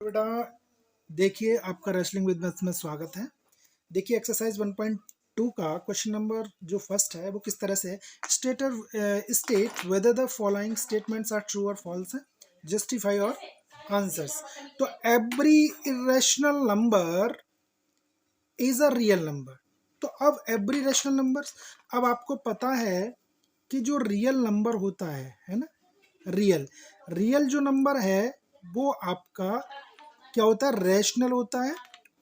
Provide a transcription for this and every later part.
बेटा देखिए, आपका रेसलिंग विद मैथ्स में स्वागत है। देखिए एक्सरसाइज 1.2 का क्वेश्चन नंबर जो फर्स्ट है वो किस तरह से है। State whether the following statements are true और फॉल्स है, जस्टिफाई और आंसर्स। तो every irrational number is a real number. तो अब एवरी रेशनल नंबर, अब आपको पता है कि जो रियल नंबर होता है ना, रियल रियल जो नंबर है वो आपका क्या होता है, रैशनल होता है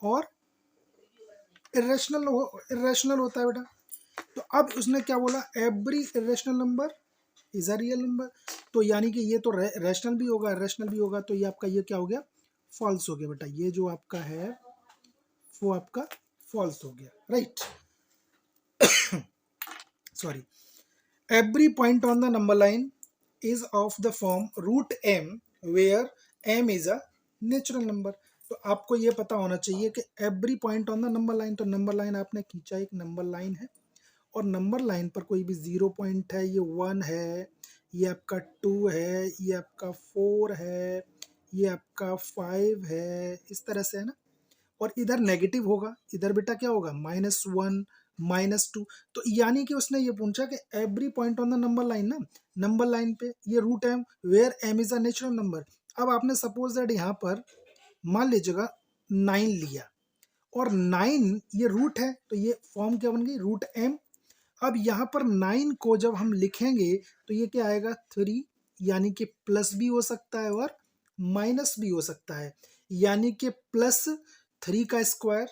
और इरेशनल होता है बेटा। तो अब उसने क्या बोला, every irrational number is a real number. तो यानी कि ये तो रैशनल भी होगा, इरेशनल भी होगा। तो ये आपका ये क्या हो गया, फॉल्स हो गया बेटा। ये जो आपका है वो आपका फॉल्स हो गया, right. Sorry. Every point on the number line is of the form root m where m is a natural number। तो आपको ये पता होना चाहिए कि every point on the number line, तो नंबर लाइन आपने खींचा, एक नंबर लाइन है और नंबर लाइन पर कोई भी 0 पॉइंट है, ये 1 है, ये आपका 2 है, ये आपका 4 है, ये आपका 5 है, इस तरह से है ना। और इधर नेगेटिव होगा, इधर बेटा क्या होगा, -1 -2। तो यानी कि उसने ये पूछा कि every point on the number line ना, नंबर लाइन पे ये root M where M is a natural number. अब आपने सपोज दैट यहाँ पर मान लीजिएगा 9 लिया और 9 ये रूट है, तो ये फॉर्म क्या बन गई, रूट एम। अब यहाँ पर 9 को जब हम लिखेंगे तो ये क्या आएगा, 3। यानी कि प्लस भी हो सकता है और माइनस भी हो सकता है। यानी कि +3 का स्क्वायर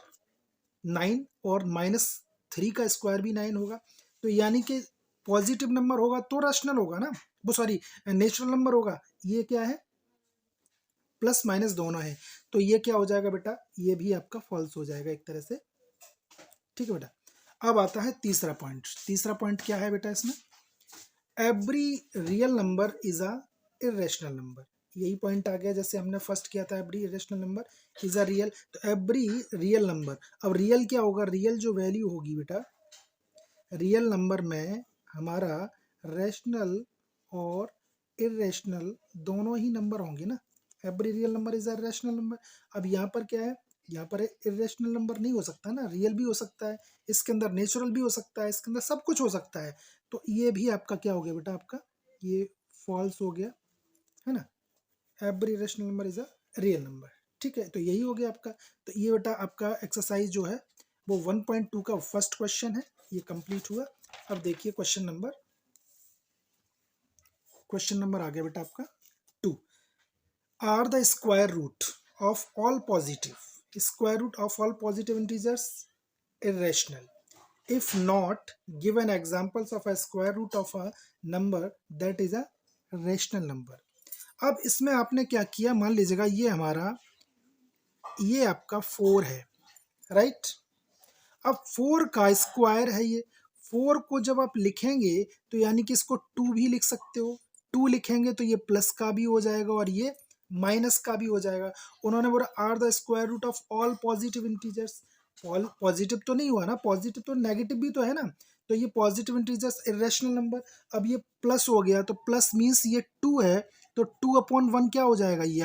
9 और -3 का स्क्वायर भी 9 होगा। तो यानी कि पॉजिटिव नंबर होगा तो रैशनल होगा ना, वो सॉरी नेचुरल नंबर होगा। ये क्या है, प्लस माइनस दोनों है। तो ये क्या हो जाएगा बेटा, ये भी आपका फॉल्स हो जाएगा एक तरह से, ठीक है बेटा। अब आता है तीसरा पॉइंट। तीसरा पॉइंट क्या है बेटा इसमें, every real number is a irrational number. यही पॉइंट आ गया जैसे हमने फर्स्ट किया था, every irrational number is a real. तो एवरी रियल नंबर, अब रियल क्या होगा, रियल जो वैल्यू होगी बेटा, रियल नंबर में हमारा रैशनल और इरेशनल दोनों ही नंबर होंगे ना। Every real number is a rational number. अब यहाँ पर क्या है, यहाँ पर इरेशनल नंबर नहीं हो सकता ना, रियल भी हो सकता है, इसके अंदर नेचुरल भी हो सकता है, इसके अंदर सब कुछ हो सकता है। तो ये भी आपका क्या हो गया बेटा, आपका ये फॉल्स हो गया, है ना। Every rational number is a real number, ठीक है। तो यही हो गया आपका। तो ये बेटा आपका एक्सरसाइज जो है वो 1.2 का फर्स्ट क्वेश्चन है, ये कंप्लीट हुआ। अब देखिए क्वेश्चन नंबर आ गया बेटा आपका 2। Are the square root of all positive integers irrational? If not, give an examples of a square root of a number that is a rational number। अब इसमें आपने क्या किया, मान लीजिएगा ये हमारा, ये आपका 4 है, राइट। अब 4 का स्क्वायर है ये। 4 को जब आप लिखेंगे तो यानी कि इसको 2 भी लिख सकते हो। 2 लिखेंगे तो ये प्लस का भी हो जाएगा और ये माइनस का भी हो जाएगा। उन्होंने बोला are the square root of all positive integers. Positive तो नहीं हुआ ना, पॉजिटिव तो नेगेटिव भी तो है ना। तो ये पॉजिटिव इंटीजर्स इरेशनल नंबर। अब ये प्लस हो गया तो प्लस मीन्स ये 2 है, तो 2/1 क्या हो जाएगा, ये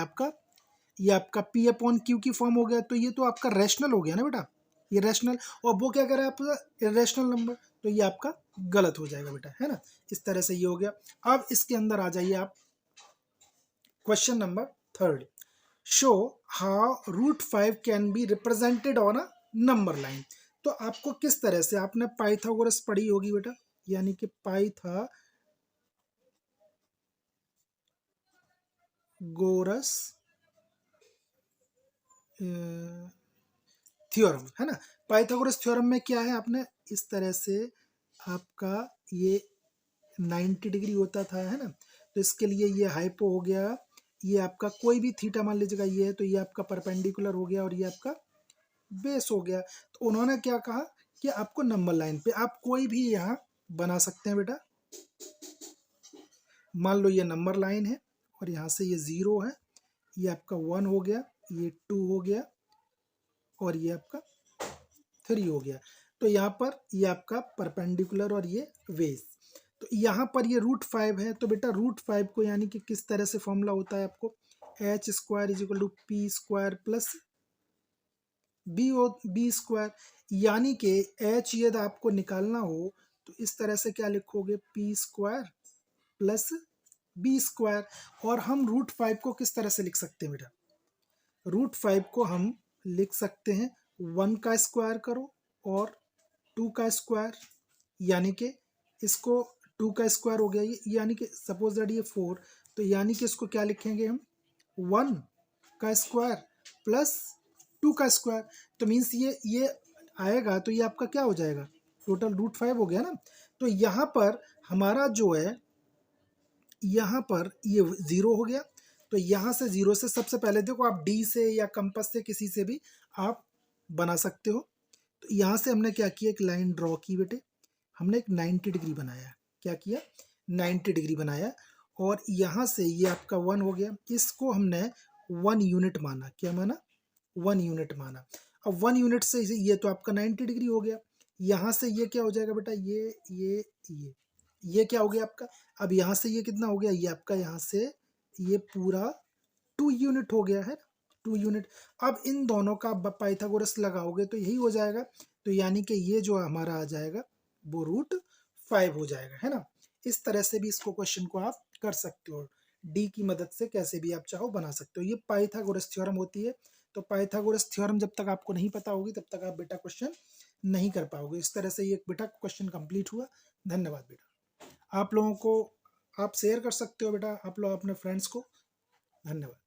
आपका पी अपॉन क्यू की फॉर्म हो गया। तो ये तो आपका रैशनल हो गया ना बेटा, ये रैशनल। और वो क्या करे आपका, इरेशनल नंबर। तो ये आपका गलत हो जाएगा बेटा, है ना। इस तरह से ये हो गया। अब इसके अंदर आ जाइए आप, question number 3। Show how √5 can be represented on a number line. तो आपको किस तरह से, आपने पाइथागोरस पढ़ी होगी बेटा, यानी कि पाइथागोरस थ्योरम, है ना। पाइथागोरस थ्योरम में क्या है, आपने इस तरह से आपका ये 90 डिग्री होता था, है ना। तो इसके लिए ये हाइपो हो गया, ये आपका कोई भी थीटा मान लीजिएगा ये है, तो ये आपका परपेंडिकुलर हो गया और ये आपका बेस हो गया। तो उन्होंने क्या कहा कि आपको नंबर लाइन पे आप कोई भी यहाँ बना सकते हैं बेटा। मान लो ये नंबर लाइन है और यहाँ से ये 0 है, ये आपका 1 हो गया, ये 2 हो गया और ये आपका 3 हो गया। तो यहाँ पर ये आपका परपेंडिकुलर और ये बेस। तो यहाँ पर ये √5 है, तो बेटा √5 को यानी कि किस तरह से फॉर्मूला होता है आपको, H square is equal to P square plus B square, यानी कि एच यदि आपको निकालना हो तो इस तरह से क्या लिखोगे, P square plus B square. और हम रूट 5 को किस तरह से लिख सकते हैं बेटा, रूट 5 को हम लिख सकते हैं 1 का स्क्वायर करो और 2 का स्क्वायर, यानी कि इसको 2 का स्क्वायर हो गया ये, यानी कि सपोज दैट ये 4, तो यानी कि इसको क्या लिखेंगे हम 1 का स्क्वायर प्लस 2 का स्क्वायर। तो मीन्स ये आएगा तो ये आपका क्या हो जाएगा, टोटल रूट 5 हो गया ना। तो यहाँ पर हमारा जो है, यहाँ पर ये 0 हो गया, तो यहाँ से 0 से सबसे पहले देखो आप डी से या कंपास से किसी से भी आप बना सकते हो। तो यहाँ से हमने क्या किया, एक लाइन ड्रॉ की बेटे, हमने एक 90 डिग्री बनाया, क्या किया 90 डिग्री बनाया, और यहाँ से ये आपका 1 हो गया, इसको हमने 1 यूनिट माना, क्या माना 1 यूनिट माना। अब 1 यूनिट से ये तो आपका 90 डिग्री हो गया, यहाँ से ये क्या हो जाएगा बेटा, ये क्या हो गया आपका, अब यहाँ से ये कितना हो गया, ये आपका यहाँ से ये पूरा 2 यूनिट हो गया है, 2 यूनिट। अब इन दोनों का पाइथागोरस लगाओगे तो यही हो जाएगा, तो यानी कि ये जो हमारा आ जाएगा वो रूट 5 हो जाएगा, है ना। इस तरह से भी इसको क्वेश्चन को आप कर सकते हो, डी की मदद से कैसे भी आप चाहो बना सकते हो। ये पाइथागोरस थ्योरम होती है। तो पाइथागोरस थ्योरम जब तक आपको नहीं पता होगी तब तक आप बेटा क्वेश्चन नहीं कर पाओगे। इस तरह से ये बेटा क्वेश्चन कंप्लीट हुआ। धन्यवाद बेटा। आप लोगों को आप शेयर कर सकते हो बेटा, आप लोग अपने फ्रेंड्स को। धन्यवाद।